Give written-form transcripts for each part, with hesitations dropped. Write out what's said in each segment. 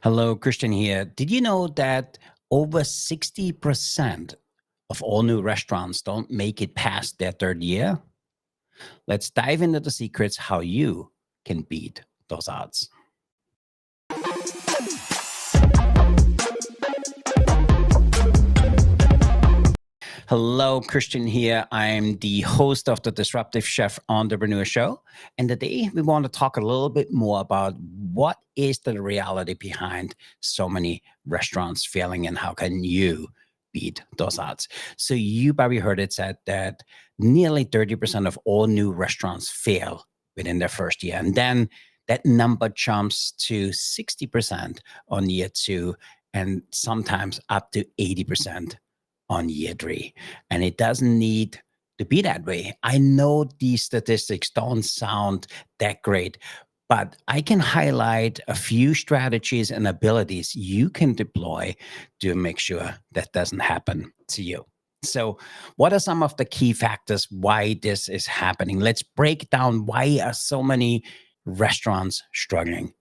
Hello, Christian here. Did you know that over 60% of all new restaurants don't make it past their third year? Let's dive into the secrets how you can beat those odds. Hello, Christian here. I'm the host of the Disruptive Chef Entrepreneur Show. And today we want to talk a little bit more about what is the reality behind so many restaurants failing and how can you beat those odds. So you probably heard it said that nearly 30% of all new restaurants fail within their first year. And then that number jumps to 60% on year two and sometimes up to 80% on year three. And it doesn't need to be that way. I know these statistics don't sound that great, but I can highlight a few strategies and abilities you can deploy to make sure that doesn't happen to you. So, what are some of the key factors why this is happening? Let's break down why are so many restaurants struggling.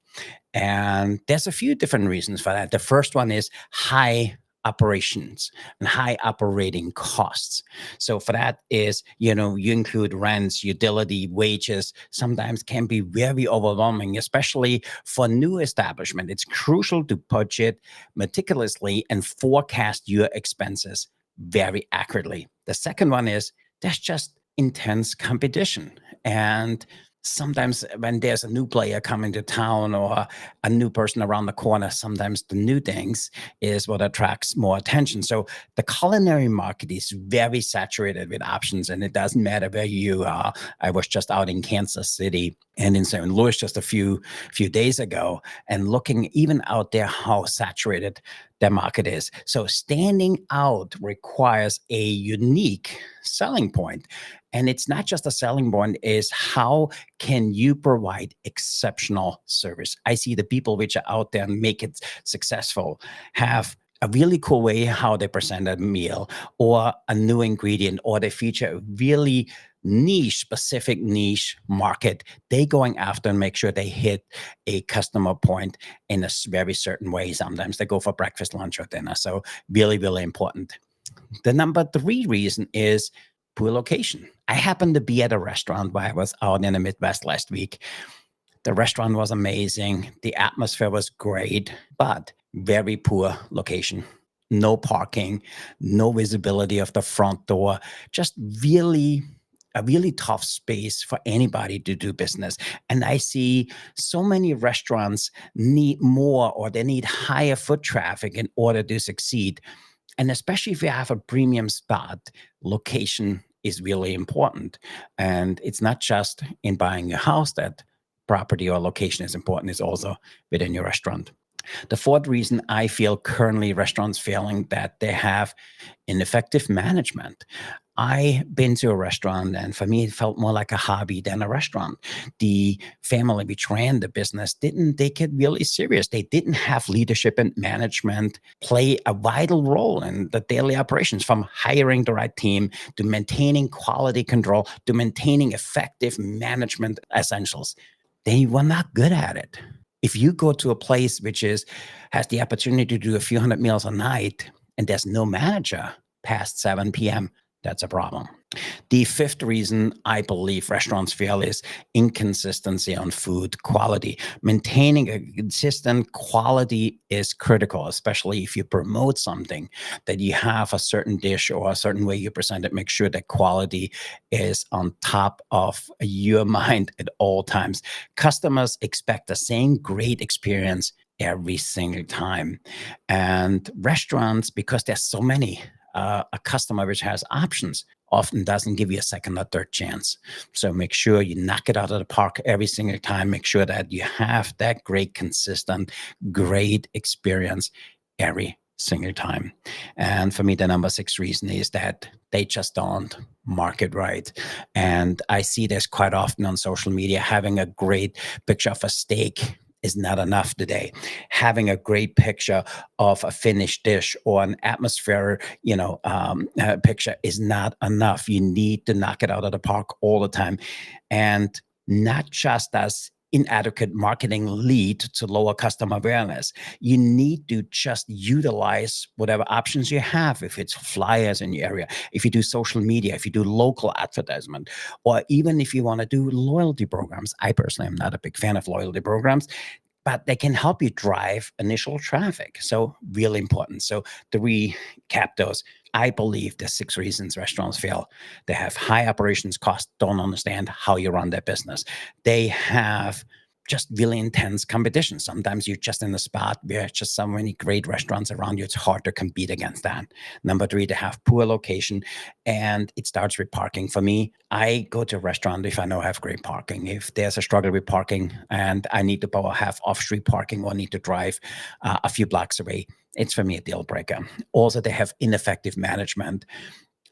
And there's a few different reasons for that. The first one is high operations and high operating costs. So for that is, you include rents, utility, wages, sometimes can be very overwhelming, especially for new establishment. It's crucial to budget meticulously and forecast your expenses very accurately. The second one is there's just intense competition. And sometimes when there's a new player coming to town or a new person around the corner, sometimes the new things is what attracts more attention. So the culinary market is very saturated with options, and it doesn't matter where you are. I was just out in Kansas City and in St. Louis just a few days ago, and looking even out there how saturated the market is. So standing out requires a unique selling point. And it's not just a selling point, is how can you provide exceptional service? I see the people which are out there and make it successful have a really cool way how they present a meal or a new ingredient, or they feature a really niche, specific niche market they going after and make sure they hit a customer point in a very certain way. Sometimes they go for breakfast, lunch, or dinner. So really, really important. The number three reason is poor location. I happened to be at a restaurant where I was out in the Midwest last week. The restaurant was amazing. The atmosphere was great, but very poor location. No parking, no visibility of the front door, just really a really tough space for anybody to do business. And I see so many restaurants need more, or they need higher foot traffic in order to succeed. And especially if you have a premium spot, location is really important. And it's not just in buying a house that property or location is important, it's also within your restaurant. The fourth reason I feel currently restaurants failing, that they have ineffective management. I've been to a restaurant, and for me, it felt more like a hobby than a restaurant. The family which ran the business didn't take it really serious. They didn't have leadership and management play a vital role in the daily operations, from hiring the right team to maintaining quality control to maintaining effective management essentials. They were not good at it. If you go to a place which is has the opportunity to do a few hundred meals a night and there's no manager past 7 p.m., that's a problem. The fifth reason I believe restaurants fail is inconsistency on food quality. Maintaining a consistent quality is critical, especially if you promote something, that you have a certain dish or a certain way you present it. Make sure that quality is on top of your mind at all times. Customers expect the same great experience every single time. And restaurants, because there's so many, a customer which has options often doesn't give you a second or third chance. So make sure you knock it out of the park every single time. Make sure that you have that great, consistent, great experience every single time. And for me, the number six reason is that they just don't market right. And I see this quite often on social media. Having a great picture of a steak is not enough today. Having a great picture of a finished dish or an atmosphere, picture is not enough. You need to knock it out of the park all the time, and not just as inadequate marketing lead to lower customer awareness. You need to just utilize whatever options you have. If it's flyers in your area, if you do social media, if you do local advertisement, or even if you want to do loyalty programs. I personally am not a big fan of loyalty programs, but they can help you drive initial traffic. So really important. So to recap those, I believe there's 6 reasons restaurants fail. They have high operations costs, don't understand how you run their business. They have just really intense competition. Sometimes you're just in a spot where it's just so many great restaurants around you. It's hard to compete against that. Number 3, they have poor location, and it starts with parking. For me, I go to a restaurant if I know I have great parking. If there's a struggle with parking and I need to have off-street parking or need to drive a few blocks away, it's for me a deal breaker. Also, they have ineffective management.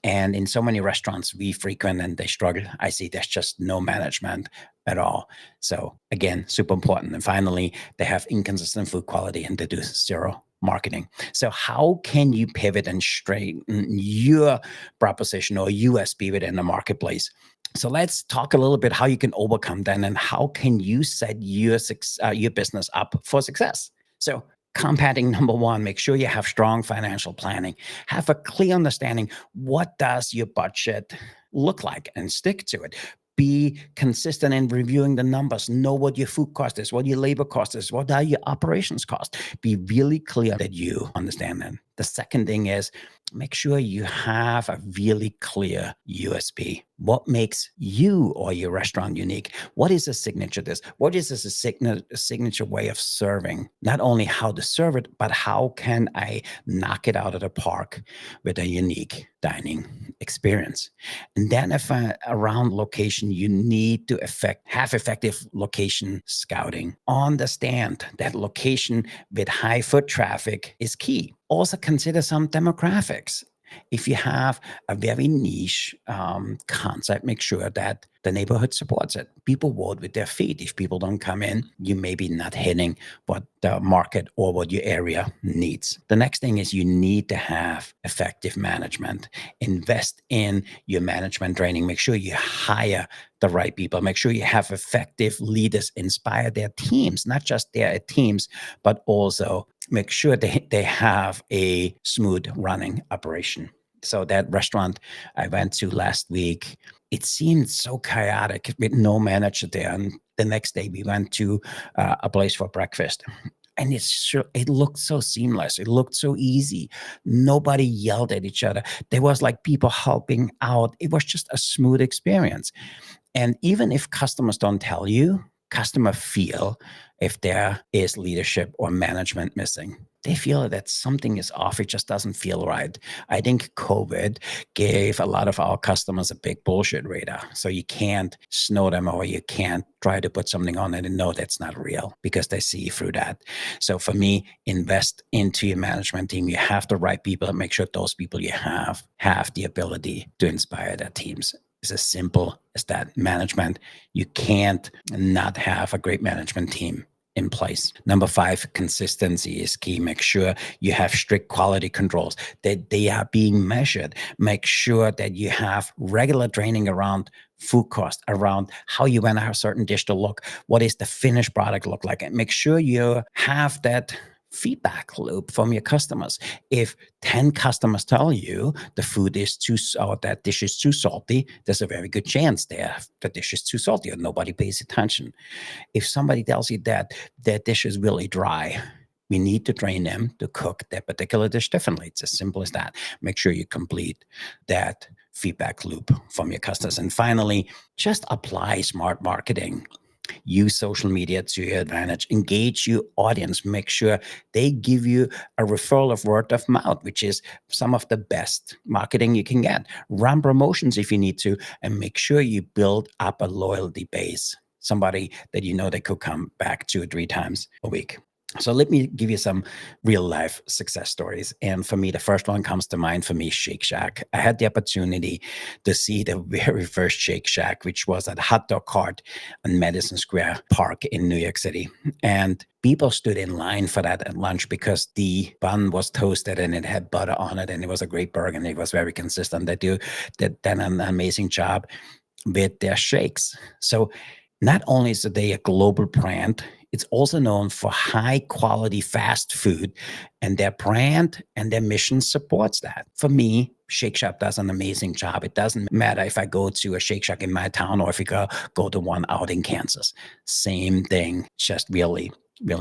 And in so many restaurants we frequent and they struggle, I see there's just no management at all. So again, super important. And finally, they have inconsistent food quality and they do zero marketing. So how can you pivot and straighten your proposition or USP within the marketplace? So let's talk a little bit how you can overcome that and how can you set your business up for success. So compounding, number 1, make sure you have strong financial planning. Have a clear understanding, what does your budget look like, and stick to it. Be consistent in reviewing the numbers. Know what your food cost is, what your labor cost is, what are your operations costs. Be really clear that you understand them. The second thing is make sure you have a really clear USP. What makes you or your restaurant unique? What is a signature dish? What is a signature way of serving? Not only how to serve it, but how can I knock it out of the park with a unique dining experience? And then around location, you need to have effective location scouting. Understand that location with high foot traffic is key. Also consider some demographics. If you have a very niche concept, make sure that the neighborhood supports it. People vote with their feet. If people don't come in, you may be not hitting what the market or what your area needs. The next thing is you need to have effective management. Invest in your management training. Make sure you hire the right people. Make sure you have effective leaders, inspire their teams, not just their teams, but also make sure they have a smooth running operation. So that restaurant I went to last week, it seemed so chaotic with no manager there. And the next day we went to a place for breakfast. And it looked so seamless. It looked so easy. Nobody yelled at each other. There was like people helping out. It was just a smooth experience. And even if customers don't tell you, customer feel if there is leadership or management missing. They feel that something is off. It just doesn't feel right. I think COVID gave a lot of our customers a big bullshit radar. So you can't snow them or you can't try to put something on it and know that's not real because they see through that. So for me, invest into your management team. You have the right people and make sure those people you have the ability to inspire their teams. It's as simple as that. Management, you can't not have a great management team in place. Number 5, consistency is key. Make sure you have strict quality controls, that they are being measured. Make sure that you have regular training around food cost, around how you want a certain dish to look. What is the finished product look like? And make sure you have that feedback loop from your customers. If 10 customers tell you the food is or that dish is too salty, there's a very good chance the dish is too salty or nobody pays attention. If somebody tells you that their dish is really dry, we need to train them to cook that particular dish differently. It's as simple as that. Make sure you complete that feedback loop from your customers. And finally, just apply smart marketing. Use social media to your advantage. Engage your audience. Make sure they give you a referral of word of mouth, which is some of the best marketing you can get. Run promotions if you need to, and make sure you build up a loyalty base. Somebody that you know they could come back 2 or 3 times a week. So let me give you some real life success stories. And for me, the first one comes to mind for me, Shake Shack. I had the opportunity to see the very first Shake Shack, which was at Hot Dog Cart on Madison Square Park in New York City. And people stood in line for that at lunch because the bun was toasted and it had butter on it. And it was a great burger and it was very consistent. They did an amazing job with their shakes. So Not only is they a global brand, it's also known for high quality fast food, and their brand and their mission supports that. For me, Shake Shack does an amazing job. It doesn't matter if I go to a Shake Shack in my town or if we go to one out in Kansas. Same thing, just really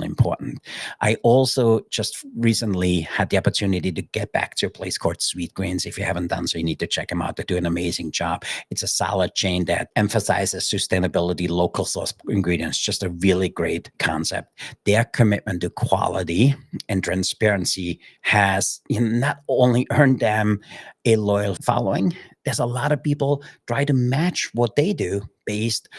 important. I also just recently had the opportunity to get back to a place called Sweet Greens. If you haven't done so, you need to check them out. They do an amazing job. It's a salad chain that emphasizes sustainability, local source ingredients, just a really great concept. Their commitment to quality and transparency has not only earned them a loyal following, there's a lot of people try to match what they do based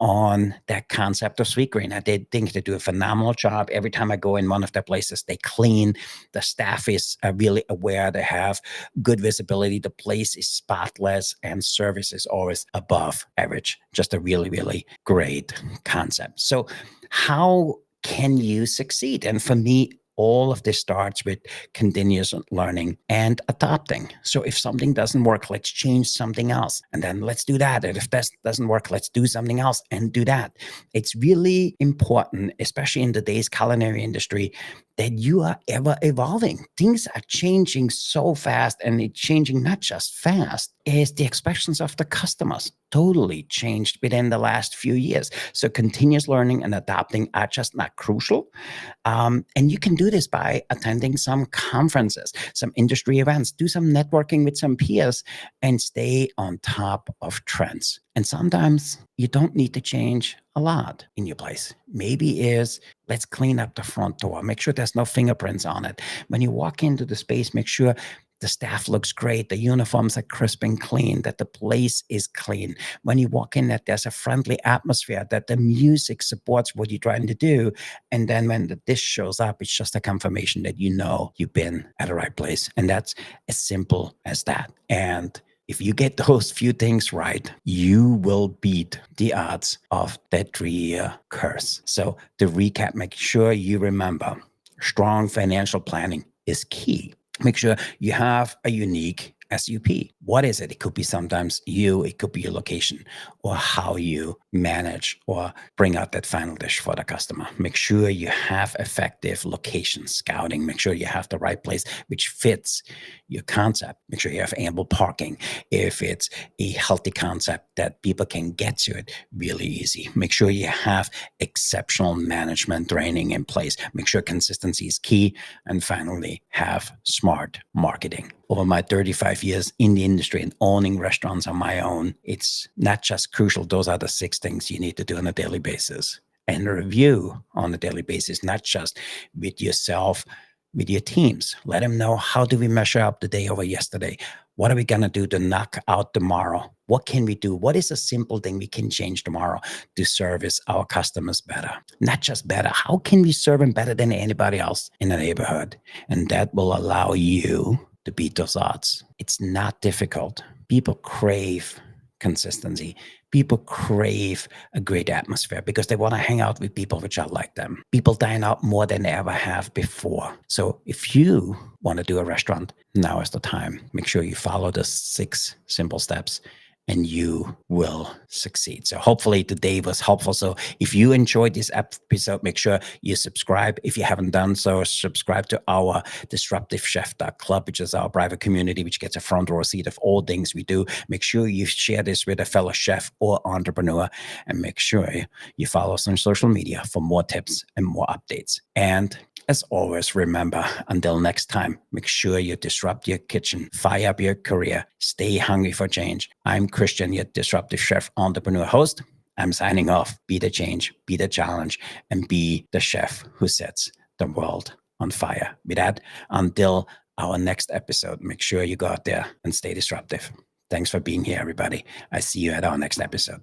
on that concept of Sweet Green. I did think they do a phenomenal job. Every time I go in one of their places, they clean. The staff is really aware. They have good visibility. The place is spotless, and service is always above average. Just a really great concept. So how can you succeed? And for me, all of this starts with continuous learning and adapting. So if something doesn't work, let's change something else. And then let's do that. And if that doesn't work, let's do something else and do that. It's really important, especially in today's culinary industry, that you are ever evolving. Things are changing so fast, and it's changing not just fast, is the expectations of the customers totally changed within the last few years. So continuous learning and adapting are just not crucial. And you can do this by attending some conferences, some industry events, do some networking with some peers, and stay on top of trends. And sometimes you don't need to change a lot in your place. Maybe is let's clean up the front door. Make sure there's no fingerprints on it. When you walk into the space, make sure the staff looks great, the uniforms are crisp and clean, that the place is clean. When you walk in, that there's a friendly atmosphere, that the music supports what you're trying to do. And then when the dish shows up, it's just a confirmation that you know you've been at the right place. And that's as simple as that. And if you get those few things right, you will beat the odds of that 3-year curse. So to recap, make sure you remember strong financial planning is key. Make sure you have a unique SUP. What is it? It could be sometimes you, it could be your location, or how you manage or bring out that final dish for the customer. Make sure you have effective location scouting. Make sure you have the right place which fits your concept. Make sure you have ample parking. If it's a healthy concept that people can get to it really easy. Make sure you have exceptional management training in place. Make sure consistency is key. And finally, have smart marketing. Over my 35 years in the industry and owning restaurants on my own, it's not just crucial. Those are the 6 things you need to do on a daily basis. And review on a daily basis, not just with yourself, with your teams. Let them know, how do we measure up the day over yesterday? What are we going to do to knock out tomorrow? What can we do? What is a simple thing we can change tomorrow to service our customers better? Not just better. How can we serve them better than anybody else in the neighborhood? And that will allow you to beat those odds. It's not difficult. People crave consistency. People crave a great atmosphere because they want to hang out with people which are like them. People dine out more than they ever have before. So if you want to do a restaurant, now is the time. Make sure you follow the 6 simple steps and you will succeed. So hopefully today was helpful. So if you enjoyed this episode, make sure you subscribe. If you haven't done so, subscribe to our Disruptive Chef Club, which is our private community, which gets a front row seat of all things we do. Make sure you share this with a fellow chef or entrepreneur, and make sure you follow us on social media for more tips and more updates. And as always, remember, until next time, make sure you disrupt your kitchen, fire up your career, stay hungry for change. I'm Christian, your Disruptive Chef Entrepreneur host. I'm signing off. Be the change, be the challenge, and be the chef who sets the world on fire. With that, until our next episode, make sure you go out there and stay disruptive. Thanks for being here, everybody. I see you at our next episode.